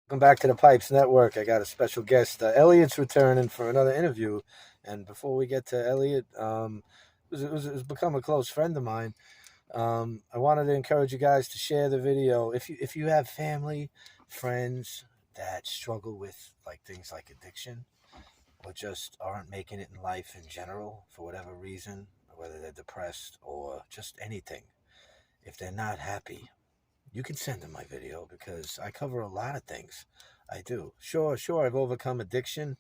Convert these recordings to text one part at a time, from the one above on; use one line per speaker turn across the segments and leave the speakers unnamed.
Welcome back to the Pipes Network. I got a special guest. Elliott's returning for another interview. And before we get to Elliott, it's become a close friend of mine. I wanted to encourage you guys to share the video. If you have family, friends that struggle with like things like addiction or just aren't making it in life in general for whatever reason, whether they're depressed or just anything, if they're not happy, you can send them my video because I cover a lot of things. I do. Sure, I've overcome addiction,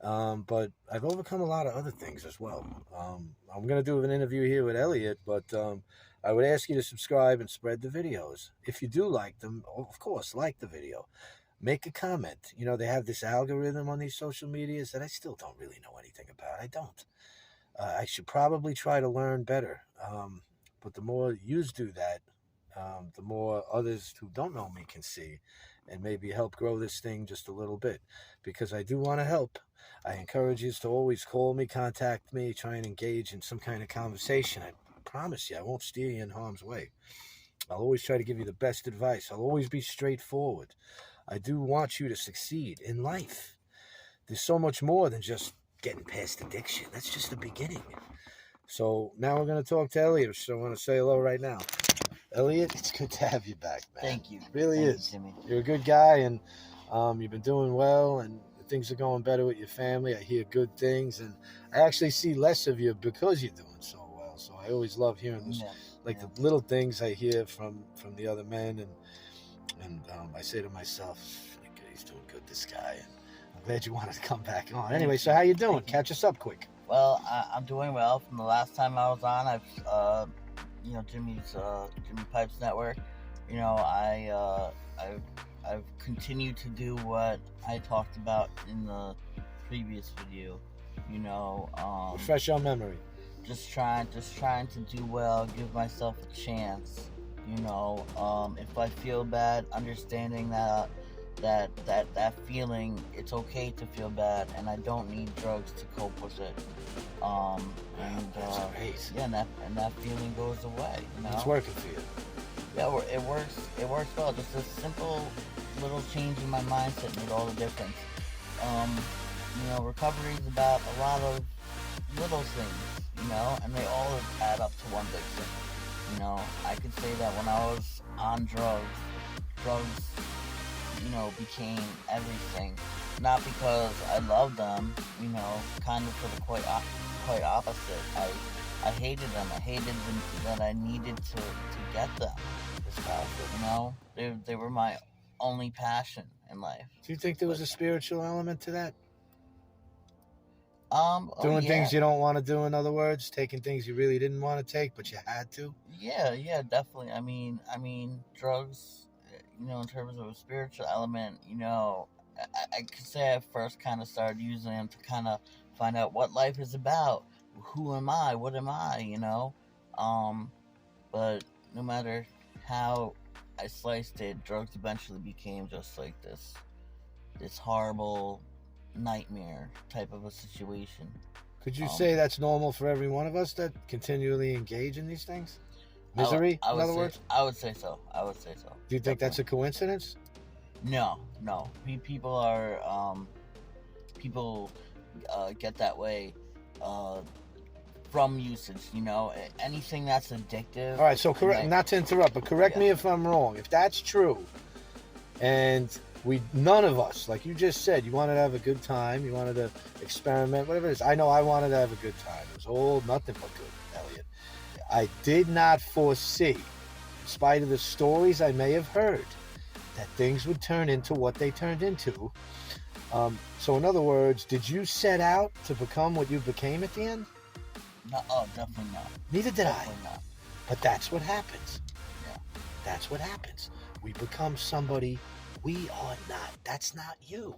but I've overcome a lot of other things as well. I'm going to do an interview here with Elliott, but I would ask you to subscribe and spread the videos. If you do like them, of course, like the video. Make a comment. You know, they have this algorithm on these social medias that I still don't really know anything about. I don't. I should probably try to learn better. But the more yous do that, the more others who don't know me can see and maybe help grow this thing just a little bit because I do want to help. I encourage you to always call me, contact me, try and engage in some kind of conversation. I promise you, I won't steer you in harm's way. I'll always try to give you the best advice. I'll always be straightforward. I do want you to succeed in life. There's so much more than just getting past addiction. That's just the beginning. So now we're going to talk to Elliott. So I want to say hello right now. Elliott, it's good to have you back, man.
Thank you.
It really
Thank
is.
you, Jimmy.
You're a good guy, and you've been doing well, and things are going better with your family. I hear good things, and I actually see less of you because you're doing so well. So I always love hearing this, the little things I hear from the other men, and I say to myself, he's doing good, this guy. And I'm glad you wanted to come back on. Anyway, so how you doing? Catch us up quick.
Well, I'm doing well. From the last time I was on, I've Jimmy's Jimmy Pipes Network. I've continued to do what I talked about in the previous video.
Refresh your memory.
Just trying to do well, give myself a chance. If I feel bad, understanding that feeling, it's okay to feel bad, and I don't need drugs to cope with it.
That's great.
Yeah, and that feeling goes away.
It's working for you.
Yeah, it works well. Just a simple little change in my mindset made all the difference. Recovery is about a lot of little things, and they all add up to one big thing. I could say that when I was on drugs became everything. Not because I loved them, kind of for the quite opposite. I hated them. I hated that I needed to get them. This powerful, they were my only passion in life.
Do you think there was a spiritual element to that?
Doing
things you don't want to do, in other words, taking things you really didn't want to take, but you had to.
Yeah, definitely. I mean, drugs. In terms of a spiritual element, I could say I first kind of started using them to kind of find out what life is about. Who am I? What am I? But no matter how I sliced it, drugs eventually became just like this horrible nightmare type of a situation.
Could you say that's normal for every one of us that continually engage in these things? Misery, in other words?
I would say so.
Do you think that's a coincidence?
No. People are people get that way from usage. Anything that's addictive.
All right, so correct. Not to interrupt, but correct me if I'm wrong. If that's true, and none of us, like you just said, you wanted to have a good time, you wanted to experiment, whatever it is. I know I wanted to have a good time. It was all nothing but good, Elliott. I did not foresee, in spite of the stories I may have heard, that things would turn into what they turned into. So in other words, did you set out to become what you became at the end?
No, definitely not.
Neither did
definitely
I.
Not.
But that's what happens.
Yeah.
That's what happens. We become somebody we are not. That's not you.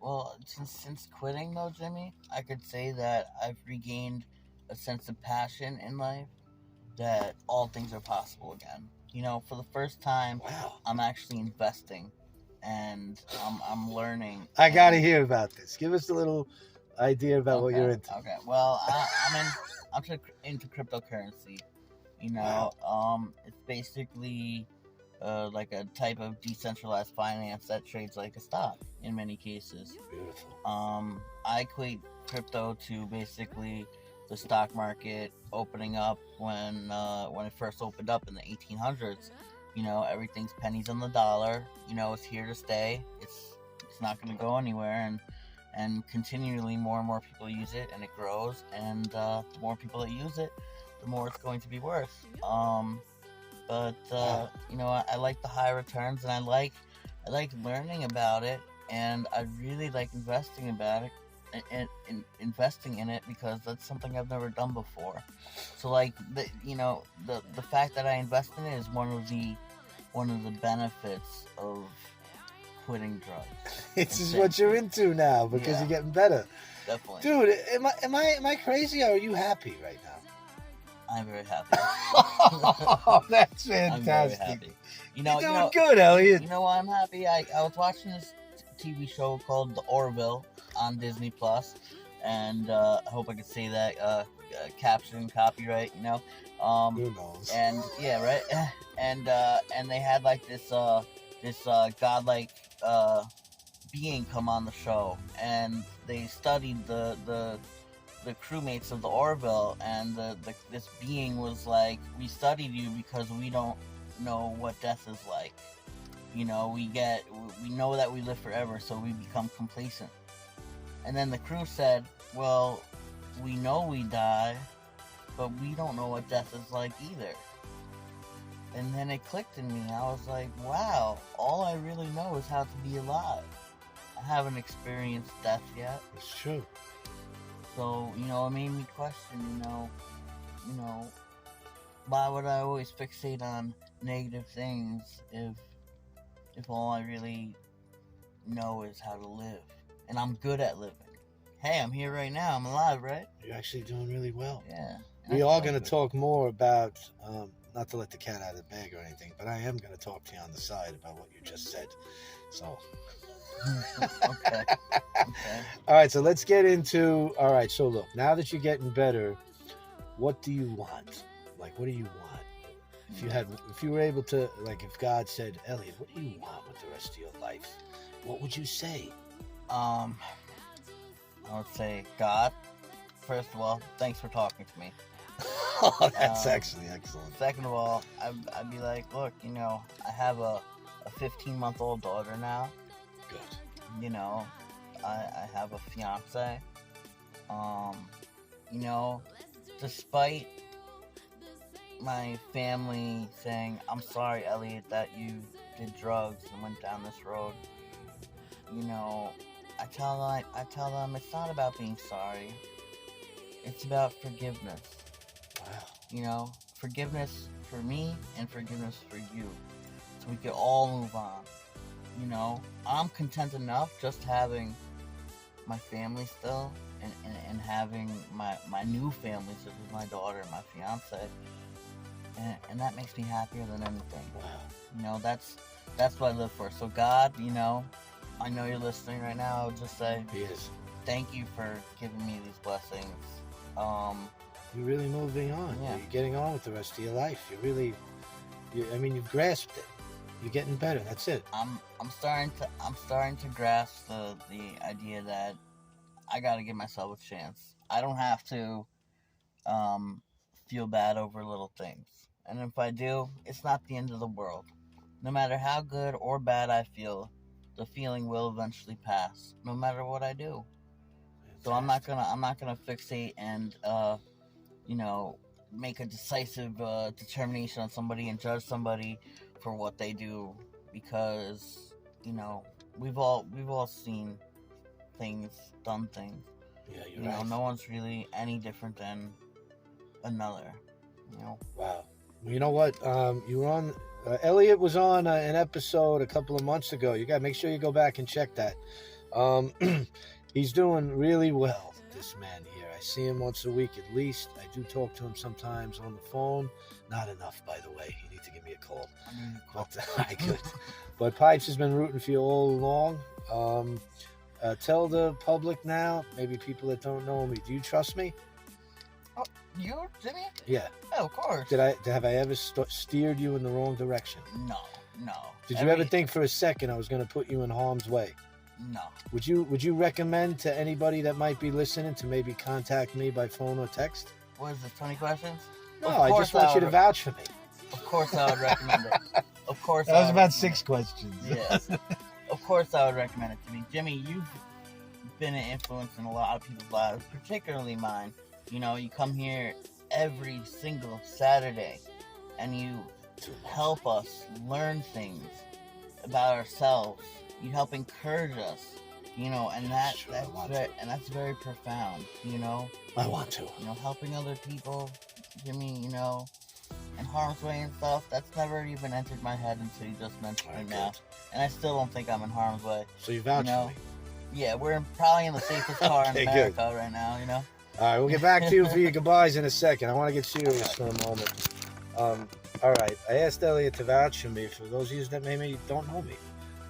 Well, since quitting though, Jimmy, I could say that I've regained a sense of passion in life, that all things are possible again. For the first time,
wow,
I'm actually investing, and I'm learning.
I gotta hear about this. Give us a little idea about what you're into.
Okay. Well, I'm into cryptocurrency. Wow. It's basically like a type of decentralized finance that trades like a stock in many cases.
Beautiful.
I equate crypto to basically the stock market opening up when it first opened up in the 1800s. You know, everything's pennies on the dollar. You know, it's here to stay. It's not going to go anywhere, and continually more and more people use it, and it grows. And the more people that use it, the more it's going to be worth. But you know, I like the high returns, and I like learning about it, and I really like investing about it and investing in it because that's something I've never done before. So like the fact that I invest in it is one of the benefits of quitting drugs.
This is what you're into now because you're getting better.
Definitely.
Dude, am I crazy or are you happy right now?
I'm very happy.
Oh, that's fantastic.
I'm very happy.
You're doing good, Elliott.
You know why I'm happy? I was watching this TV show called The Orville on Disney Plus, and I hope I can say that caption copyright. You know,
who knows?
And yeah, right. And they had like this godlike being come on the show, and they studied the crewmates of the Orville, and this being was like, we studied you because we don't know what death is like. You know, we know that we live forever, so we become complacent. And then the crew said, well, we know we die, but we don't know what death is like either. And then it clicked in me. I was like, wow, all I really know is how to be alive. I haven't experienced death yet.
It's true.
So, you know, it made me question, you know, why would I always fixate on negative things if all I really know is how to live? And I'm good at living. Hey, I'm here right now. I'm alive, right?
You're actually doing really well.
Yeah.
We are going to talk more about, not to let the cat out of the bag or anything, but I am going to talk to you on the side about what you just said. So...
Okay.
All right, so let's get into. All right, so look, now that you're getting better, what do you want? Like, what do you want? If you were able to, like, if God said, Elliott, what do you want with the rest of your life? What would you say?
I would say, God, first of all, thanks for talking to me.
Oh, that's actually excellent.
Second of all, I'd be like, look, you know, I have a 15-month-old daughter now.
Good.
You know, I have a fiance. You know, despite my family saying, I'm sorry, Elliott, that you did drugs and went down this road, you know, I tell them it's not about being sorry. It's about forgiveness.
Wow.
You know, forgiveness for me and forgiveness for you. So we can all move on. You know, I'm content enough just having my family still and having my new family, such as my daughter and my fiance. And that makes me happier than anything.
Wow.
You know, that's what I live for. So God, you know, I know you're listening right now. I would just say,
He is.
Thank you for giving me these blessings.
You're really moving on.
Yeah.
You're getting on with the rest of your life. You've grasped it. You're getting better. That's it.
I'm starting to grasp the idea that I got to give myself a chance. I don't have to feel bad over little things. And if I do, it's not the end of the world. No matter how good or bad I feel, the feeling will eventually pass, no matter what I do. So I'm not gonna fixate and you know, make a decisive determination on somebody and judge somebody for what they do, because you know we've all seen things, done things.
Yeah,
you know, no one's really any different than another. You know.
Wow. Well, you know what? You were on. Elliott was on an episode a couple of months ago. You got to make sure you go back and check that. He's doing really well, this man here. I see him once a week at least. I do talk to him sometimes on the phone. Not enough, by the way. You need to give me a call. But, good. But Pipes has been rooting for you all along. Tell the public now, maybe people that don't know me, do you trust me?
Oh, you, Jimmy?
Yeah.
Oh, of course.
Have I ever steered you in the wrong direction?
No. No.
Did you ever think for a second I was going to put you in harm's way?
No.
Would you recommend to anybody that might be listening to maybe contact me by phone or text?
What is this, 20 questions?
No, I just want you to vouch for me.
Of course I would recommend it. Of course
That was about 6 questions.
Yes. Of course I would recommend it to me. Jimmy, you've been an influence in a lot of people's lives, particularly mine. You know, you come here every single Saturday and you help us learn things about ourselves. You help encourage us, you know, and that's very profound, you know.
I want to.
You know, helping other people, Jimmy, you know, in harm's way and stuff, that's never even entered my head until you just mentioned it now. And I still don't think I'm in harm's way.
So you vouch for me?
Yeah, we're probably in the safest car in America right now, you know?
All right, we'll get back to you for your goodbyes in a second. I want to get serious for a moment. All right, I asked Elliott to vouch for me. For those of you that maybe don't know me,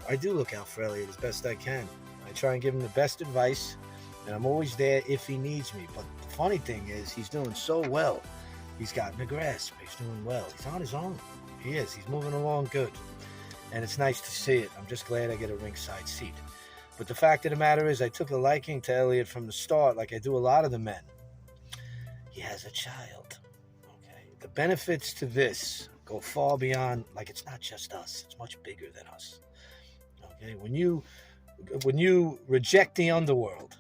I do look out for Elliott as best I can. I try and give him the best advice, and I'm always there if he needs me. But the funny thing is, he's doing so well. He's gotten a grasp. He's doing well. He's on his own. He is. He's moving along good. And it's nice to see it. I'm just glad I get a ringside seat. But the fact of the matter is, I took a liking to Elliott from the start, like I do a lot of the men. He has a child. Okay. The benefits to this go far beyond, like, it's not just us. It's much bigger than us. Okay. When you reject the underworld,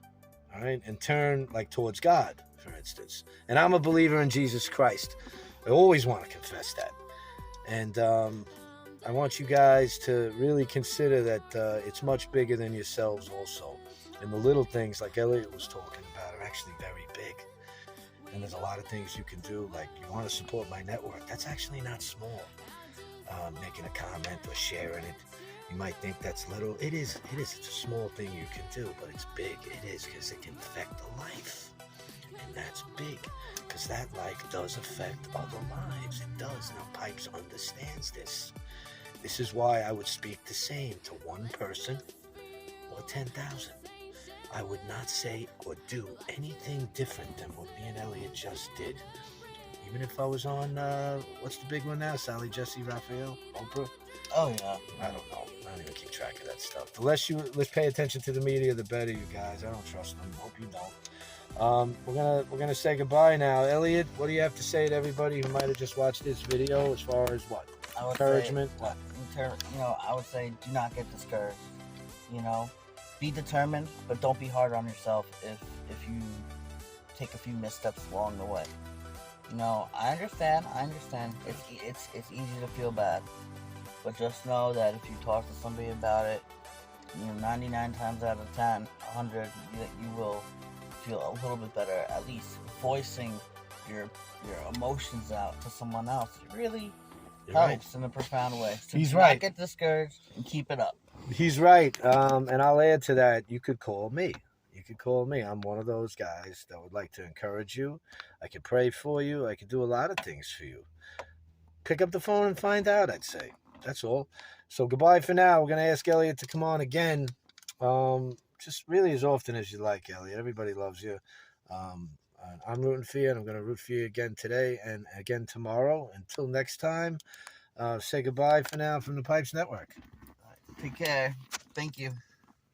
all right, and turn like towards God, for instance, and I'm a believer in Jesus Christ. I always want to confess that. And I want you guys to really consider that it's much bigger than yourselves also. And the little things like Elliott was talking about are actually very big. And there's a lot of things you can do. Like, you want to support my network. That's actually not small. Making a comment or sharing it. You might think that's little. It is. It's a small thing you can do, but it's big. It is, because it can affect a life. And that's big, because that life does affect other lives. It does. Now, Pipes understands this. This is why I would speak the same to one person or 10,000. I would not say or do anything different than what me and Elliott just did. Even if I was on, what's the big one now? Sally, Jesse, Raphael, Oprah?
Oh, yeah.
I don't know. I don't even keep track of that stuff. The less let's pay attention to the media, the better, you guys. I don't trust them. Hope you don't. We're gonna say goodbye now. Elliott, what do you have to say to everybody who might have just watched this video as far as what? Encouragement? What?
You know, I would say do not get discouraged. You know, be determined, but don't be hard on yourself if you take a few missteps along the way. You know, I understand. It's easy to feel bad, but just know that if you talk to somebody about it, you know, 99 times out of 10, 100, you will feel a little bit better. At least voicing your emotions out to someone else really helps in a profound way. So
He's
do
right.
not get discouraged and keep it up.
He's right. And I'll add to that, you could call me. I'm one of those guys that would like to encourage you. I could pray for you. I could do a lot of things for you. Pick up the phone and find out, I'd say. That's all. So goodbye for now. We're going to ask Elliott to come on again. Just really as often as you like, Elliott. Everybody loves you. I'm rooting for you, and I'm going to root for you again today and again tomorrow. Until next time, say goodbye for now from the Pipes Network.
Take care. Thank you.